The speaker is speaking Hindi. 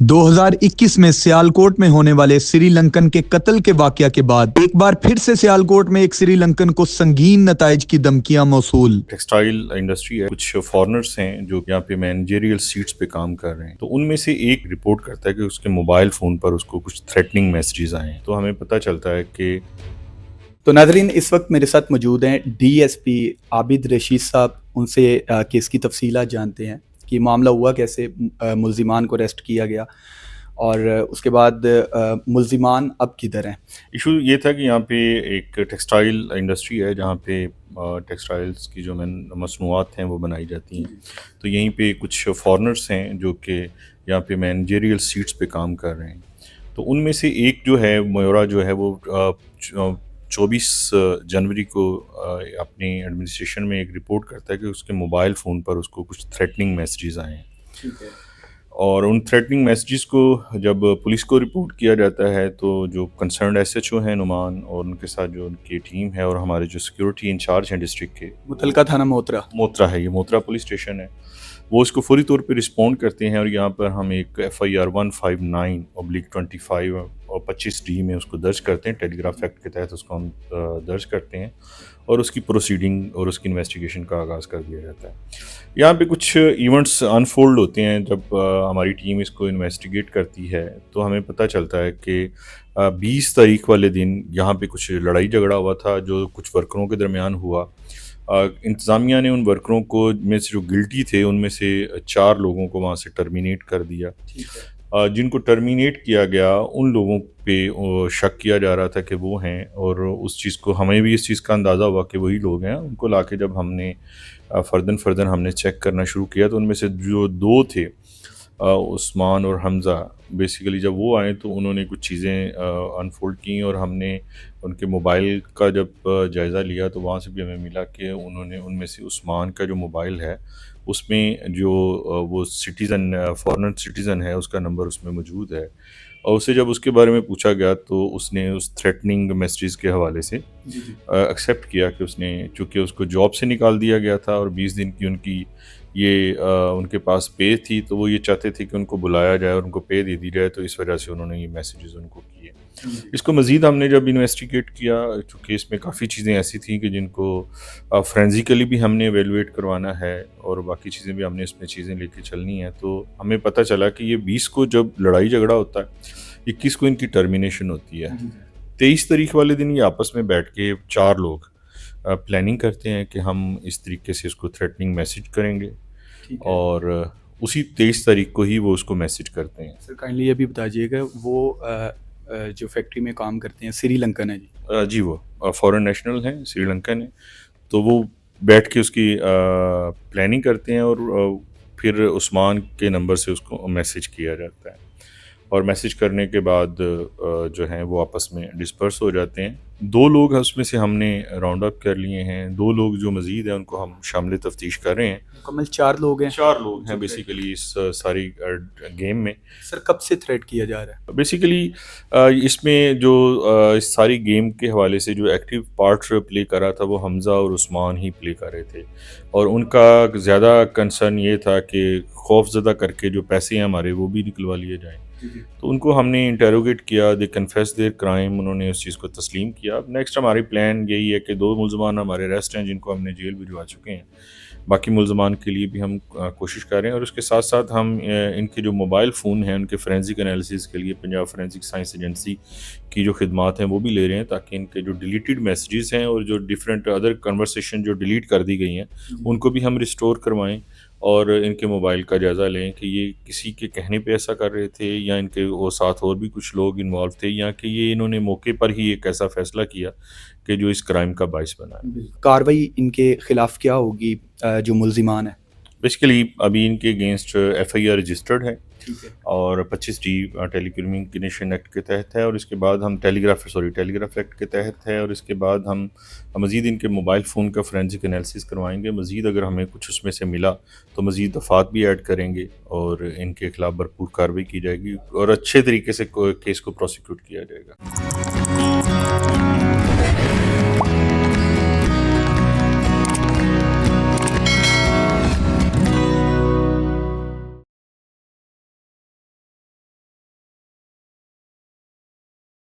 2021 में सियालकोट में होने वाले श्रीलंकन के कत्ल के वाकया के बाद एक बार फिर से सियालकोट में एक श्रीलंकन को संगीन नताइज की धमकियां मौसूल। टेक्सटाइल इंडस्ट्री है, कुछ फॉरेनर्स हैं जो यहाँ पे मैनेजरियल सीट्स पे काम कर रहे हैं। तो उनमें से एक रिपोर्ट करता है कि उसके मोबाइल फोन पर उसको कुछ थ्रेटनिंग मैसेजेस आए हैं। तो हमें पता चलता है कि तो नाज़रीन, इस वक्त मेरे साथ मौजूद हैं डीएसपी आबिद रशीद साहब। उनसे केस की तफसीलात जानते हैं कि मामला हुआ कैसे, मुल्जिमान को अरेस्ट किया गया और उसके बाद मुल्जिमान अब किधर हैं। इशू ये था कि यहाँ पे एक टेक्सटाइल इंडस्ट्री है जहाँ पे टेक्सटाइल्स की जो मसनूआत हैं वो बनाई जाती हैं। तो यहीं पे कुछ फॉरेनर्स हैं जो कि यहाँ पे मैनेजरियल सीट्स पे काम कर रहे हैं। तो उनमें से एक जो है मयूरा जो है वो 24 जनवरी को अपनी एडमिनिस्ट्रेशन में एक रिपोर्ट करता है कि उसके मोबाइल फ़ोन पर उसको कुछ थ्रेटनिंग मैसेजेस आए हैं। ठीक है। और उन थ्रेटनिंग मैसेजेस को जब पुलिस को रिपोर्ट किया जाता है तो जो कंसर्न एसएचओ हैं नुमान और उनके साथ जो उनकी टीम है और हमारे जो सिक्योरिटी इंचार्ज हैं डिस्ट्रिक्ट के, मुतलका थाना मोतरा है, ये मोतरा पुलिस स्टेशन है, वो इसको फौरी तौर पे रिस्पॉन्ड करते हैं। और यहाँ पर हम एक FIR 159/25 और 25D में उसको दर्ज करते हैं। टेलीग्राफ एक्ट के तहत उसको हम दर्ज करते हैं और उसकी प्रोसीडिंग और उसकी इन्वेस्टिगेशन का आगाज़ कर दिया जाता है। यहाँ पे कुछ इवेंट्स अनफोल्ड होते हैं। जब हमारी टीम इसको इन्वेस्टिगेट करती है तो हमें पता चलता है कि 20 तारीख वाले दिन यहाँ पे कुछ लड़ाई झगड़ा हुआ था जो कुछ वर्करों के दरमियान हुआ। इंतज़ामिया ने उन वर्करों को में से जो गिल्टी थे उनमें से 4 लोगों को वहाँ से टर्मिनेट कर दिया। जिनको टर्मिनेट किया गया उन लोगों पे शक किया जा रहा था कि वो हैं, और उस चीज़ को हमें भी इस चीज़ का अंदाज़ा हुआ कि वही लोग हैं। उनको लाके जब हमने फर्दन हमने चेक करना शुरू किया तो उनमें से जो 2 थे उस्मान और हमज़ा, बेसिकली जब वो आए तो उन्होंने कुछ चीज़ें अनफोल्ड की और हमने उनके मोबाइल का जब जायज़ा लिया तो वहाँ से भी हमें मिला कि उन्होंने उनमें से उस्मान का जो मोबाइल है उसमें जो वो फॉरेन सिटीज़न है उसका नंबर उसमें मौजूद है। और उससे जब उसके बारे में पूछा गया तो उसने उस थ्रेटनिंग मैसेजेस के हवाले से एक्सेप्ट किया कि उसने, चूँकि उसको जॉब से निकाल दिया गया था और 20 दिन की उनकी उनके पास पे थी, तो वो ये चाहते थे कि उनको बुलाया जाए और उनको पे दे दी जाए। तो इस वजह से उन्होंने ये मैसेजेस उनको किए। इसको मज़ीद हमने जब इन्वेस्टिगेट किया, चूँकि इसमें काफ़ी चीज़ें ऐसी थी कि जिनको फोरेंसिकली भी हमने एवेलुएट करवाना है और बाकी चीज़ें भी हमने इसमें चीज़ें लेके चलनी है। तो हमें पता चला कि ये 20 को जब लड़ाई झगड़ा होता है, 21 को इनकी टर्मिनेशन होती है। 23 तारीख वाले दिन ये आपस में बैठ के 4 लोग प्लानिंग करते हैं कि हम इस तरीके से इसको थ्रेटनिंग मैसेज करेंगे और उसी 23 तारीख को ही वो उसको मैसेज करते हैं। सर काइंडली ये भी बताइएगा, वो जो फैक्ट्री में काम करते हैं श्रीलंकन है जी? जी, वो फॉरेन नेशनल हैं, श्रीलंकन है। तो वो बैठ के उसकी प्लानिंग करते हैं और फिर उस्मान के नंबर से उसको मैसेज किया जाता है और मैसेज करने के बाद जो हैं वो आपस में डिस्पर्स हो जाते हैं। 2 लोग उसमें से हमने राउंड अप कर लिए हैं। 2 लोग जो मज़ीद हैं उनको हम शामिल तफ्तीश कर रहे हैं। मुकम्मल 4 लोग हैं? 4 लोग हैं बेसिकली इस सारी गेम में। सर कब से थ्रेट किया जा रहा है? बेसिकली इसमें जो इस सारी गेम के हवाले से जो एक्टिव पार्ट प्ले कर रहा था वो हमज़ा और उस्मान ही प्ले कर रहे थे, और उनका ज़्यादा कंसर्न ये था कि खौफज़दा करके जो पैसे हैं हमारे वो भी निकलवा लिए जाएँ। तो उनको हमने इंटेरोगेट किया, दे कन्फेस देयर क्राइम, उन्होंने उस चीज़ को तस्लीम किया। नेक्स्ट हमारी प्लान यही है कि 2 मुल्ज़मान हमारे अरेस्ट हैं जिनको हमने जेल भिजवा चुके हैं। बाकी मुल्ज़मान के लिए भी हम कोशिश कर रहे हैं और उसके साथ साथ हम इनके जो मोबाइल फ़ोन हैं उनके फोरेंसिक एनालिसिस के लिए पंजाब फोरेंसिक साइंस एजेंसी की जो खिदमात हैं वो भी ले रहे हैं, ताकि इनके जो डिलीटेड मैसेजेस हैं और जो डिफरेंट अदर कन्वर्सेशन जो डिलीट कर दी गई हैं उनको भी हम रिस्टोर करवाएं और इनके मोबाइल का जायज़ा लें कि ये किसी के कहने पे ऐसा कर रहे थे या इनके वो साथ और भी कुछ लोग इन्वॉल्व थे, या कि ये इन्होंने मौके पर ही एक ऐसा फ़ैसला किया कि जो इस क्राइम का बाइस बना है। कार्रवाई इनके ख़िलाफ़ क्या होगी जो मुल्जिमान है? बेसिकली अभी इनके अगेंस्ट FIR रजिस्टर्ड है ठीक है। और 25D टेलीकम्युनिकेशन एक्ट के तहत है, और इसके बाद हम टेलीग्राफ एक्ट के तहत है, और इसके बाद हम मज़ीद इनके मोबाइल फ़ोन का फोरेंसिक एनालिसिस करवाएंगे। मज़ीद अगर हमें कुछ उसमें से मिला तो मज़ीद दफ़ात भी ऐड करेंगे और इनके ख़िलाफ़ भरपूर कार्रवाई की जाएगी और अच्छे तरीके से केस को प्रोसिक्यूट किया जाएगा।